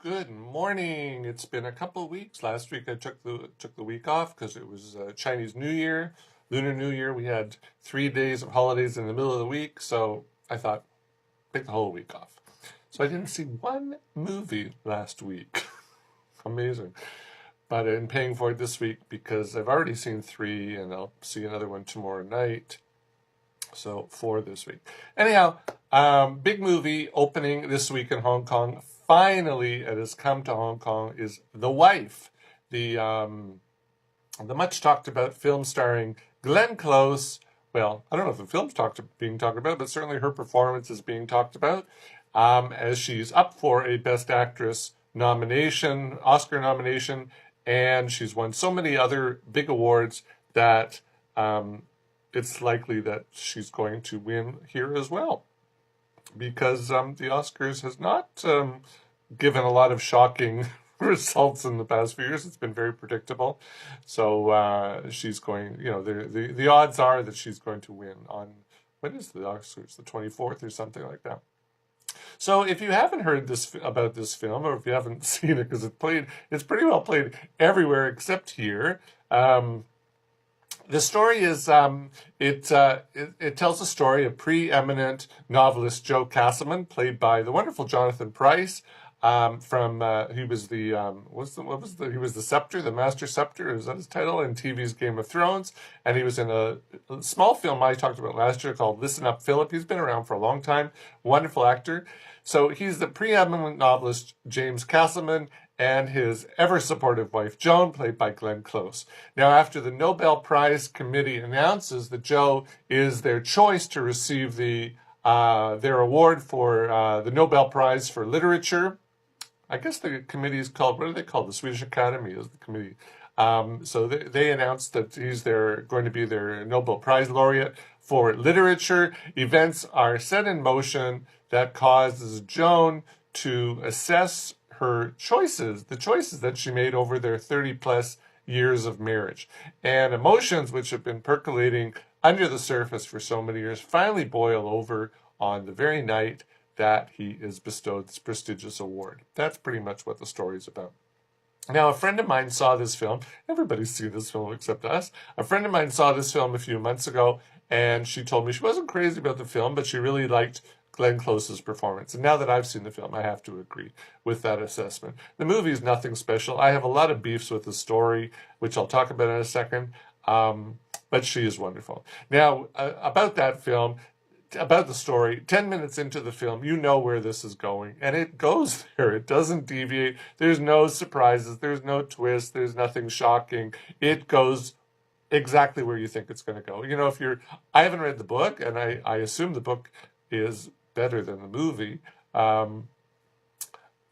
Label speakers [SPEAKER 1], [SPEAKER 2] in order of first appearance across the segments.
[SPEAKER 1] Good morning. It's been a couple of weeks. Last week I took the week off because it was Chinese New Year, Lunar New Year. We had 3 days of holidays in the middle of the week, so I thought take the whole week off. So I didn't see one movie last week. Amazing. But I'm paying for it this week because I've already seen three, and I'll see another one tomorrow night. So four this week. Anyhow, big movie opening this week in Hong Kong. Finally, it has come to Hong Kong. Is The Wife, the much talked about film starring Glenn Close. Well, I don't know if the film's being talked about, but certainly her performance is being talked about, as she's up for a Best Actress nomination, Oscar nomination, and she's won so many other big awards that it's likely that she's going to win here as well, because the Oscars has not given a lot of shocking results in the past few years. It's been very predictable. So she's going, the odds are that she's going to win on, when is the Oscars? The 24th or something like that. So if you haven't heard about this film, or if you haven't seen it, because it's pretty well played everywhere except here. The story is, it tells the story of preeminent novelist Joe Castleman, played by the wonderful Jonathan Pryce. He was the Scepter, the Master Scepter, is that his title, in TV's Game of Thrones, and he was in a small film I talked about last year called Listen Up, Philip. He's been around for a long time, wonderful actor. So he's the preeminent novelist James Castleman and his ever-supportive wife Joan, played by Glenn Close. Now, after the Nobel Prize Committee announces that Joe is their choice to receive their award for the Nobel Prize for Literature, I guess the committee is called, what are they called? The Swedish Academy is the committee. So they announced that he's going to be their Nobel Prize laureate for literature. Events are set in motion that causes Joan to assess her choices, the choices that she made over their 30-plus years of marriage. And emotions which have been percolating under the surface for so many years finally boil over on the very night that he is bestowed this prestigious award. That's pretty much what the story is about. Now, a friend of mine saw this film. Everybody's seen this film except us. A friend of mine saw this film a few months ago, and she told me she wasn't crazy about the film, but she really liked Glenn Close's performance. And now that I've seen the film, I have to agree with that assessment. The movie is nothing special. I have a lot of beefs with the story, which I'll talk about in a second, but she is wonderful. Now, about that film, about the story, 10 minutes into the film, you know where this is going, and it goes there. It doesn't deviate. There's no surprises. There's no twist. There's nothing shocking. It goes exactly where you think it's going to go. I haven't read the book, and I assume the book is better than the movie,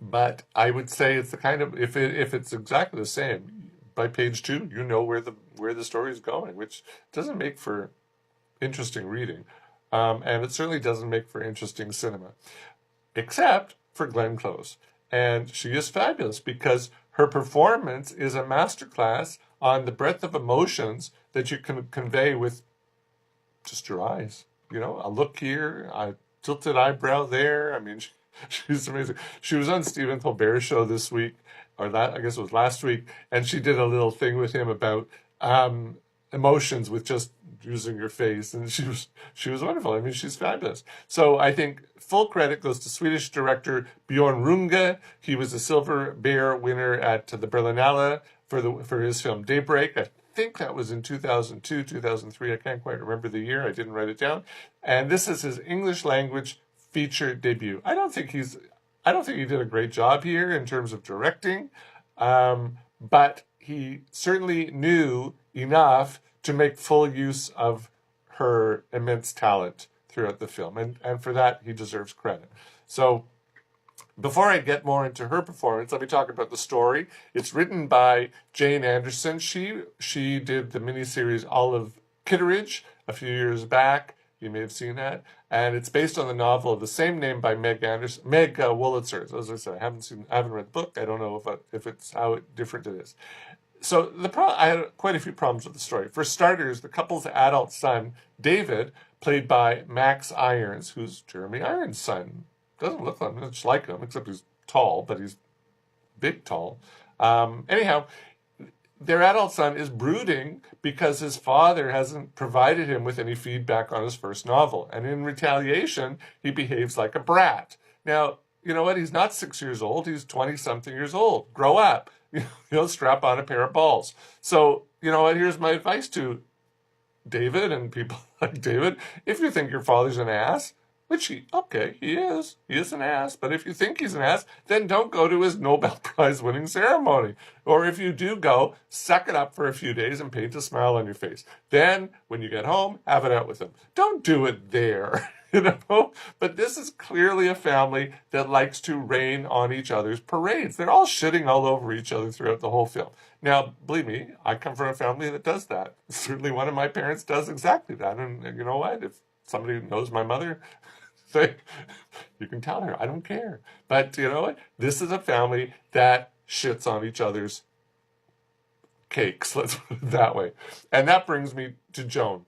[SPEAKER 1] but I would say it's the kind of, if it's exactly the same, by page 2, you know where the story is going, which doesn't make for interesting reading. And it certainly doesn't make for interesting cinema, except for Glenn Close. And she is fabulous because her performance is a masterclass on the breadth of emotions that you can convey with just your eyes. A look here, a tilted eyebrow there. I mean, she's amazing. She was on Stephen Colbert's show this week, or I guess it was last week, and she did a little thing with him about emotions with just using your face, and she was wonderful. I mean, she's fabulous. So I think full credit goes to Swedish director Björn Runge. He was a Silver Bear winner at the Berlinale for his film Daybreak. I think that was in 2002, 2003. I can't quite remember the year. I didn't write it down. And this is his English language feature debut. I don't think he did a great job here in terms of directing, but he certainly knew enough to make full use of her immense talent throughout the film. And for that, he deserves credit. So before I get more into her performance, let me talk about the story. It's written by Jane Anderson. She did the miniseries Olive Kitteridge a few years back. You may have seen that. And it's based on the novel of the same name by Meg Wolitzer. As I said, I haven't read the book. I don't know if it's how different it is. So I had quite a few problems with the story. For starters, the couple's adult son, David, played by Max Irons, who's Jeremy Irons' son. Doesn't look much like him, except he's tall, but he's big tall. Anyhow, their adult son is brooding because his father hasn't provided him with any feedback on his first novel. And in retaliation, he behaves like a brat. Now, you know what? He's not 6 years old. He's 20-something years old. Grow up. Strap on a pair of balls. So, you know what? Here's my advice to David and people like David. If you think your father's an ass, which he is. He is an ass. But if you think he's an ass, then don't go to his Nobel Prize winning ceremony. Or if you do go, suck it up for a few days and paint a smile on your face. Then, when you get home, have it out with him. Don't do it there, But this is clearly a family that likes to rain on each other's parades. They're all shitting all over each other throughout the whole film. Now, believe me, I come from a family that does that. Certainly one of my parents does exactly that. And you know what? If somebody knows my mother, you can tell her, I don't care. But you know what? This is a family that shits on each other's cakes, let's put it that way. And that brings me to Joan.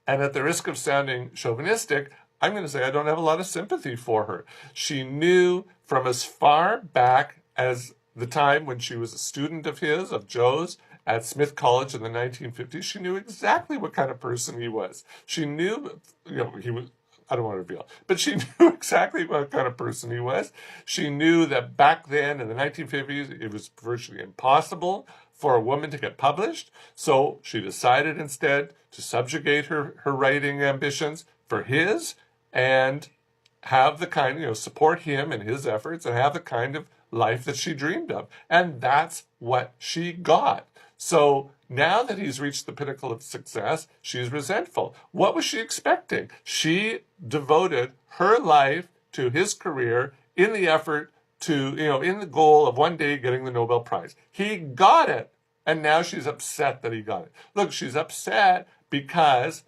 [SPEAKER 1] And at the risk of sounding chauvinistic, I'm going to say I don't have a lot of sympathy for her. She knew from as far back as the time when she was a student of Joe's, at Smith College in the 1950s, she knew exactly what kind of person he was. She knew, he was, I don't want to reveal, but she knew exactly what kind of person he was. She knew that back then in the 1950s, it was virtually impossible for a woman to get published. So she decided instead to subjugate her writing ambitions for his and have the kind, support him in his efforts and have the kind of life that she dreamed of. And that's what she got. So now that he's reached the pinnacle of success, she's resentful. What was she expecting? She devoted her life to his career in the effort to, in the goal of one day getting the Nobel Prize. He got it. And now she's upset that he got it. Look, she's upset because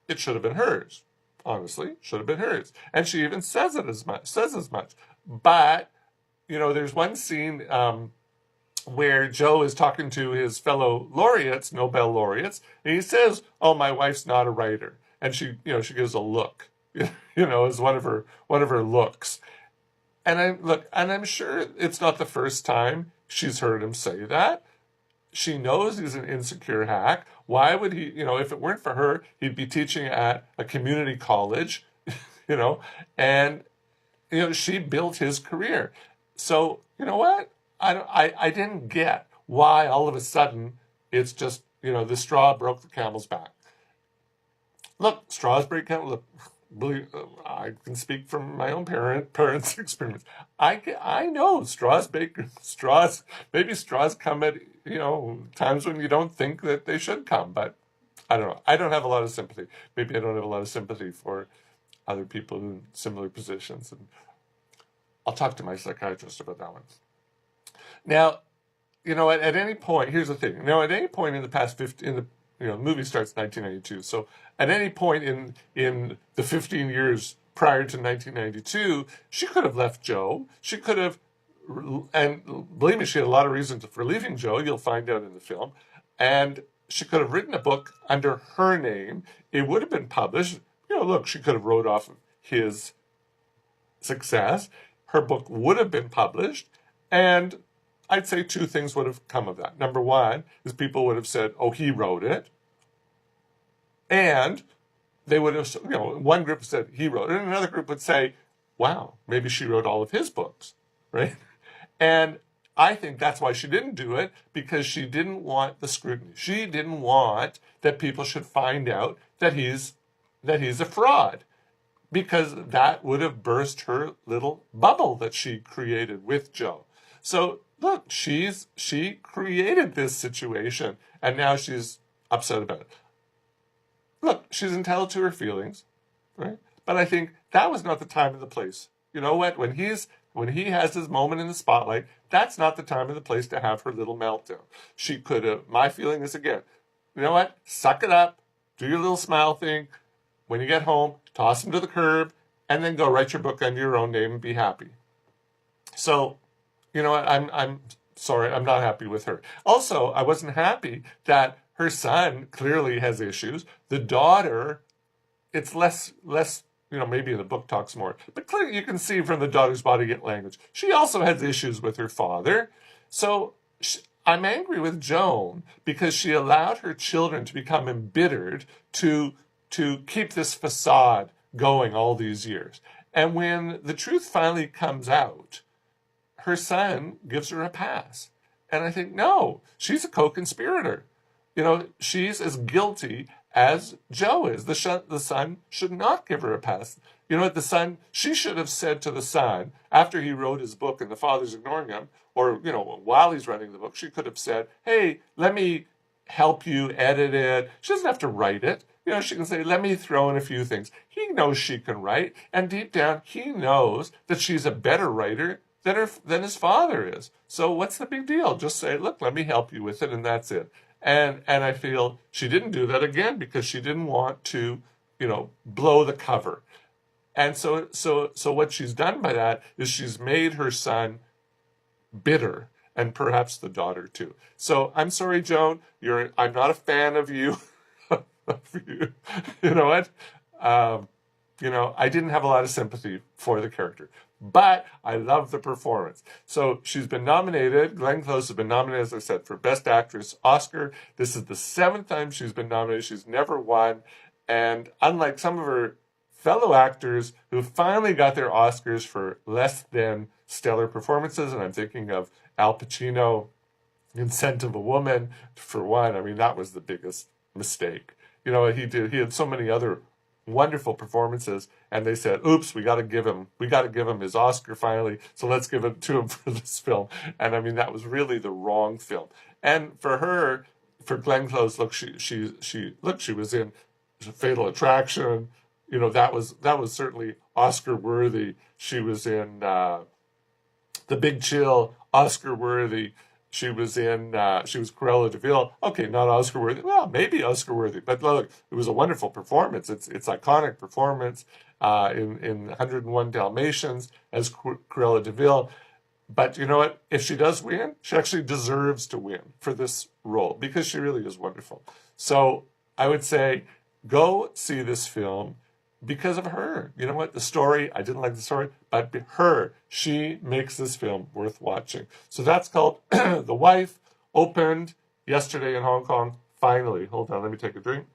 [SPEAKER 1] it should have been hers. Honestly, should have been hers. And she even says as much. But, there's one scene where Joe is talking to his fellow laureates, Nobel laureates, and he says, "Oh, my wife's not a writer." And she gives a look, as one of her looks. And I'm sure it's not the first time she's heard him say that. She knows he's an insecure hack. Why would he, if it weren't for her, he'd be teaching at a community college, and, she built his career. So, you know what? I didn't get why all of a sudden it's just, the straw broke the camel's back. Look, straws break camel's back. I can speak from my own parents' experience. I know maybe straws come at, times when you don't think that they should come, but I don't know. I don't have a lot of sympathy. Maybe I don't have a lot of sympathy for other people in similar positions. And I'll talk to my psychiatrist about that one. Now, at any point, here's the thing. Now, at any point in the past 15, the movie starts in 1992. So at any point in the 15 years prior to 1992, she could have left Joe. She could have, and believe me, she had a lot of reasons for leaving Joe. You'll find out in the film. And she could have written a book under her name. It would have been published. Look, she could have wrote off his success. Her book would have been published. And I'd say two things would have come of that. Number one is people would have said, "Oh, he wrote it." And they would have, one group said he wrote it, and another group would say, "Wow, maybe she wrote all of his books," right? And I think that's why she didn't do it, because she didn't want the scrutiny. She didn't want that people should find out that he's a fraud, because that would have burst her little bubble that she created with Joe. So look, she created this situation, and now she's upset about it. Look, she's entitled to her feelings, right? But I think that was not the time and the place. You know what? When he has his moment in the spotlight, that's not the time or the place to have her little meltdown. She could have, my feeling is again, you know what? Suck it up, do your little smile thing. When you get home, toss him to the curb, and then go write your book under your own name and be happy. So, you know what? I'm sorry, I'm not happy with her. Also, I wasn't happy that her son clearly has issues. The daughter, it's less maybe in the book talks more, but clearly you can see from the daughter's body language. She also has issues with her father. So I'm angry with Joan because she allowed her children to become embittered to keep this facade going all these years. And when the truth finally comes out, her son gives her a pass. And I think, no, she's a co-conspirator. She's as guilty as Joe is. The son should not give her a pass. The son, she should have said to the son, after he wrote his book and the father's ignoring him, or, while he's writing the book, she could have said, hey, let me help you edit it. She doesn't have to write it. She can say, let me throw in a few things. He knows she can write, and deep down, he knows that she's a better writer than his father is. So what's the big deal? Just say, look, let me help you with it, and that's it. And I feel she didn't do that again because she didn't want to, blow the cover. And so what she's done by that is she's made her son bitter, and perhaps the daughter too. So I'm sorry, Joan. I'm not a fan of you. You know what? I didn't have a lot of sympathy for the character, but I love the performance. So she's been nominated. Glenn Close has been nominated, as I said, for Best Actress Oscar. This is the 7th time she's been nominated. She's never won. And unlike some of her fellow actors who finally got their Oscars for less than stellar performances, and I'm thinking of Al Pacino in Scent of a Woman, for one. I mean, that was the biggest mistake. He had so many other wonderful performances, and they said, oops, we got to give him his Oscar finally, so let's give it to him for this film. And I mean, that was really the wrong film. And for Glenn Close, look, she was in Fatal Attraction. That was certainly Oscar worthy. She was in The Big Chill, Oscar worthy. She was Cruella de Vil. Okay, not Oscar worthy. Well, maybe Oscar worthy, but look, it was a wonderful performance. It's iconic performance in 101 Dalmatians as Cruella de Vil. But you know what? If she does win, she actually deserves to win for this role because she really is wonderful. So I would say go see this film because of her. You know what? The story, I didn't like the story, but she makes this film worth watching. So that's called The Wife, opened yesterday in Hong Kong. Finally, hold on, let me take a drink.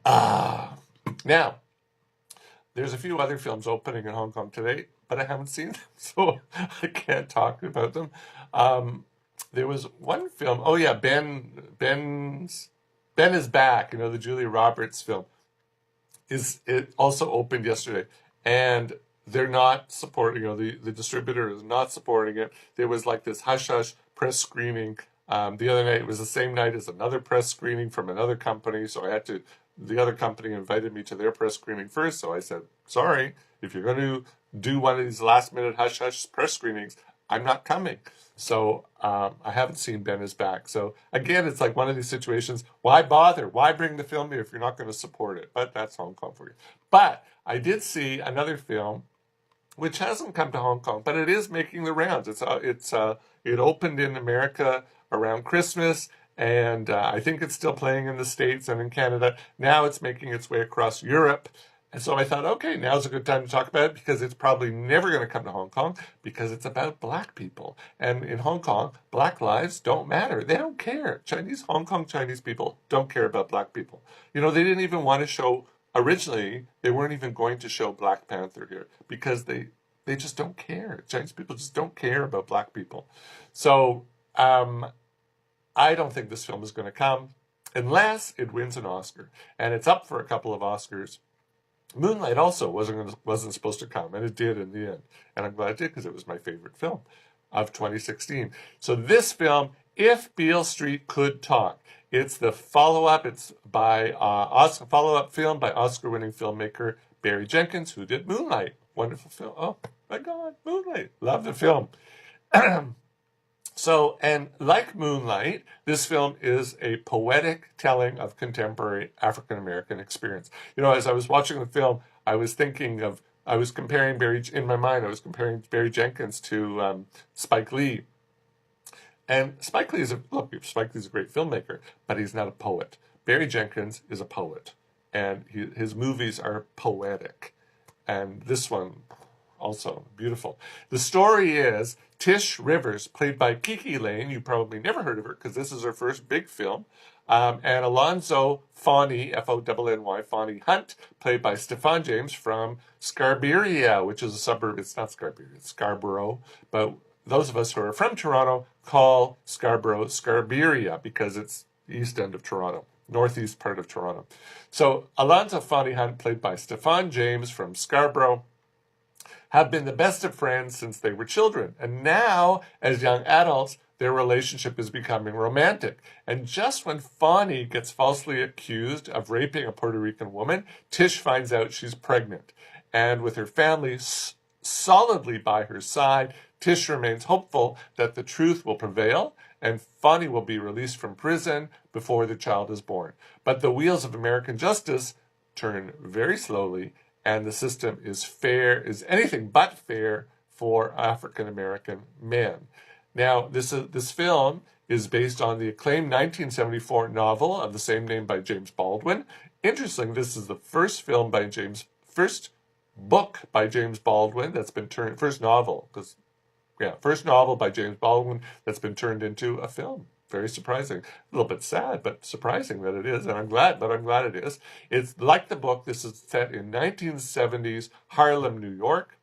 [SPEAKER 1] Now, there's a few other films opening in Hong Kong today, but I haven't seen them, so I can't talk about them. There was one film, Ben is Back, the Julia Roberts film. It also opened yesterday, and they're not supporting, the distributor is not supporting it. There was like this hush-hush press screening the other night. It was the same night as another press screening from another company, so the other company invited me to their press screening first, so I said, sorry, if you're going to do one of these last-minute hush-hush press screenings, I'm not coming. So I haven't seen Ben is Back. So again, it's like one of these situations. Why bother? Why bring the film here if you're not going to support it? But that's Hong Kong for you. But I did see another film which hasn't come to Hong Kong, but it is making the rounds. It opened in America around Christmas, and I think it's still playing in the States and in Canada. Now it's making its way across Europe. And so I thought, okay, now's a good time to talk about it because it's probably never going to come to Hong Kong because it's about black people. And in Hong Kong, black lives don't matter. They don't care. Hong Kong Chinese people don't care about black people. They didn't even want to show, originally, they weren't even going to show Black Panther here because they just don't care. Chinese people just don't care about black people. So I don't think this film is going to come unless it wins an Oscar. And it's up for a couple of Oscars. Moonlight also wasn't supposed to come, and it did in the end. And I'm glad it did because it was my favorite film of 2016. So this film, If Beale Street Could Talk, it's the follow-up. It's by follow-up film by Oscar-winning filmmaker Barry Jenkins, who did Moonlight. Wonderful film. Oh my God, Moonlight. Love the film. So, and like Moonlight, this film is a poetic telling of contemporary African-American experience. As I was watching the film, I was comparing Barry Jenkins to Spike Lee. And Spike Lee's a great filmmaker, but he's not a poet. Barry Jenkins is a poet. and his movies are poetic. And this one, also beautiful. The story is Tish Rivers, played by Kiki Lane. You probably never heard of her because this is her first big film. And Alonzo Fawny, F-O-N-N-Y, Fawny Hunt, played by Stephan James from Scarberia, which is a suburb. It's not Scarberia, it's Scarborough. But those of us who are from Toronto call Scarborough Scarberia because it's the east end of Toronto, northeast part of Toronto. So Alonzo Fawny Hunt, played by Stephan James from Scarborough, have been the best of friends since they were children. And now, as young adults, their relationship is becoming romantic. And just when Fawny gets falsely accused of raping a Puerto Rican woman, Tish finds out she's pregnant. And with her family solidly by her side, Tish remains hopeful that the truth will prevail and Fawny will be released from prison before the child is born. But the wheels of American justice turn very slowly, and the system is anything but fair for African American men. Now, this film is based on the acclaimed 1974 novel of the same name by James Baldwin. Interesting, this is the first book by James Baldwin that's been turned, first novel by James Baldwin that's been turned into a film. Very surprising. A little bit sad, but surprising that it is, and I'm glad it is. It's like the book. This is set in 1970s Harlem, New York,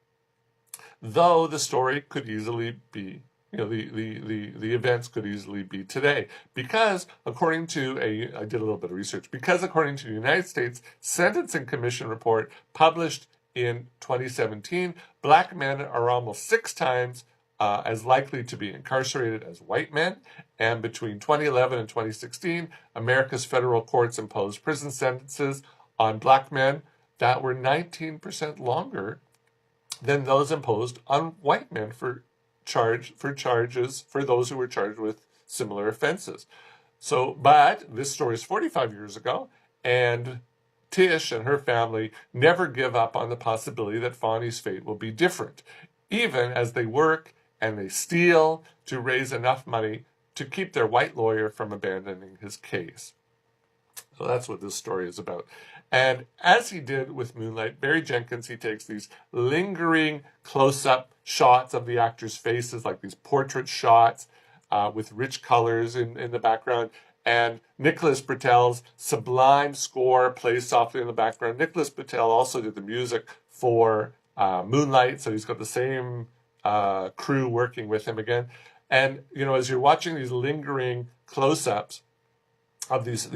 [SPEAKER 1] though the story could easily be, the events could easily be today. Because according to I did a little bit of research, because according to the United States Sentencing Commission report published in 2017, black men are almost 6 times as likely to be incarcerated as white men. And between 2011 and 2016, America's federal courts imposed prison sentences on black men that were 19% longer than those imposed on white men for those who were charged with similar offenses. But this story is 45 years ago, and Tish and her family never give up on the possibility that Fawny's fate will be different, even as they work and they steal to raise enough money to keep their white lawyer from abandoning his case. So that's what this story is about. And as he did with Moonlight, Barry Jenkins, he takes these lingering close-up shots of the actors' faces, like these portrait shots with rich colors in the background. And Nicholas Britell's sublime score plays softly in the background. Nicholas Britell also did the music for Moonlight, so he's got the same crew working with him again. And, as you're watching these lingering close-ups of these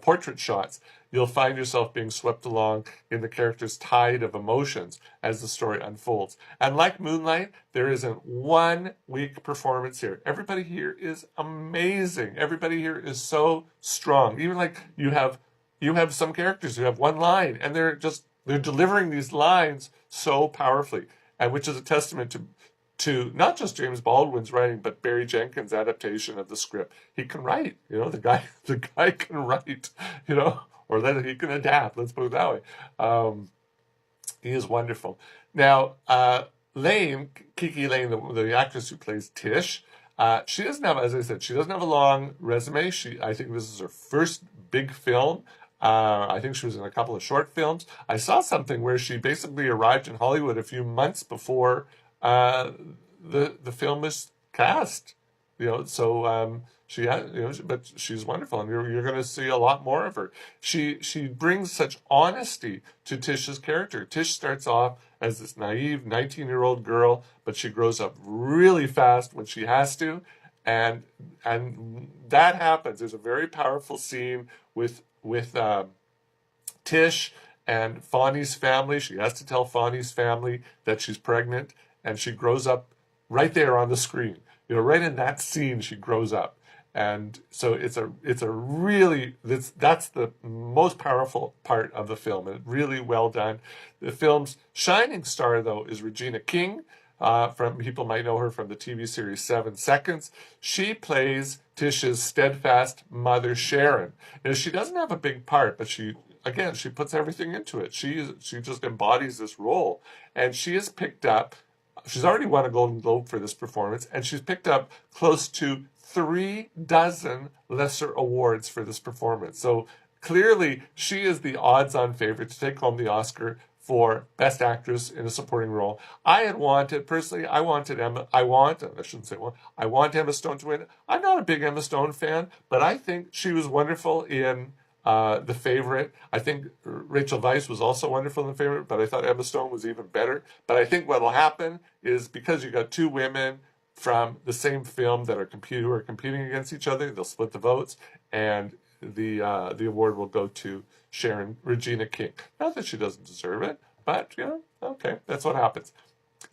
[SPEAKER 1] portrait shots, you'll find yourself being swept along in the character's tide of emotions as the story unfolds. And like Moonlight, there isn't one weak performance here. Everybody here is amazing. Everybody here is so strong. Even like you have some characters who have one line, and they're delivering these lines so powerfully, and which is a testament to not just James Baldwin's writing, but Barry Jenkins' adaptation of the script. He can write, the guy can write, or that he can adapt. Let's put it that way. He is wonderful. Now, Kiki Lane, the actress who plays Tish, she doesn't have, as I said, she doesn't have a long resume. I think this is her first big film. I think she was in a couple of short films. I saw something where she basically arrived in Hollywood a few months before the film was cast. She had, but she's wonderful, and you're going to see a lot more of her. She brings such honesty to Tish's character. Tish starts off as this naive 19-year-old girl, but she grows up really fast when she has to, and that happens. There's a very powerful scene with Tish and Fawny's family. She has to tell Fawny's family that she's pregnant, and she grows up right there on the screen. Right in that scene, she grows up. And so that's the most powerful part of the film, and really well done. The film's shining star, though, is Regina King. People might know her from the TV series 7 Seconds. She plays Tish's steadfast mother, Sharon. She doesn't have a big part, but she puts everything into it. She just embodies this role, and she is picked up. She's already won a Golden Globe for this performance, and she's picked up close to 3 dozen lesser awards for this performance. So clearly she is the odds-on favorite to take home the Oscar for Best Actress in a Supporting Role. I had wanted, personally, I shouldn't say one, I want Emma Stone to win. I'm not a big Emma Stone fan, but I think she was wonderful in The Favorite. I think Rachel Weisz was also wonderful in The Favorite, but I thought Emma Stone was even better. But I think what will happen is, because you got two women from the same film that are who are competing against each other, they'll split the votes, and the award will go to Regina King. Not that she doesn't deserve it, but okay, that's what happens.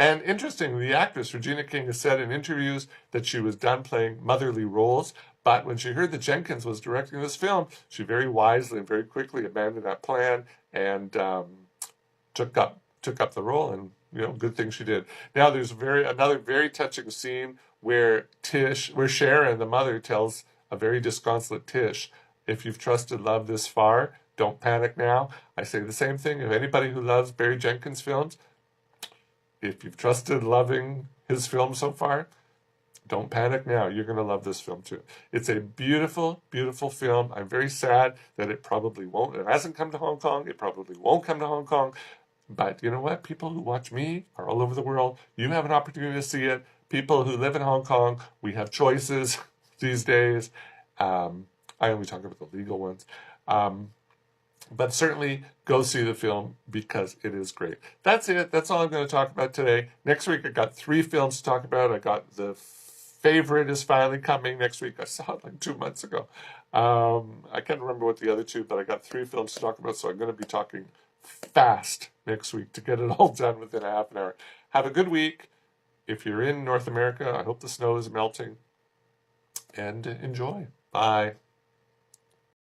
[SPEAKER 1] And interestingly, the actress Regina King has said in interviews that she was done playing motherly roles, but when she heard that Jenkins was directing this film, she very wisely and very quickly abandoned that plan and took up the role, and good thing she did. Now there's another very touching scene where Sharon, the mother, tells a very disconsolate Tish, "If you've trusted love this far, don't panic now." I say the same thing of anybody who loves Barry Jenkins films. If you've trusted loving his film so far, don't panic now. You're going to love this film too. It's a beautiful, beautiful film. I'm very sad that it hasn't come to Hong Kong. It probably won't come to Hong Kong. But you know what? People who watch me are all over the world. You have an opportunity to see it. People who live in Hong Kong, we have choices these days. I only talk about the legal ones. But certainly go see the film because it is great. That's it. That's all I'm going to talk about today. Next week, I got 3 films to talk about. I got The Favorite is finally coming next week. I saw it like 2 months ago. I can't remember what the other 2, but I got 3 films to talk about, so I'm going to be talking fast next week to get it all done within a half an hour. Have a good week. If you're in North America, I hope the snow is melting. And enjoy. Bye.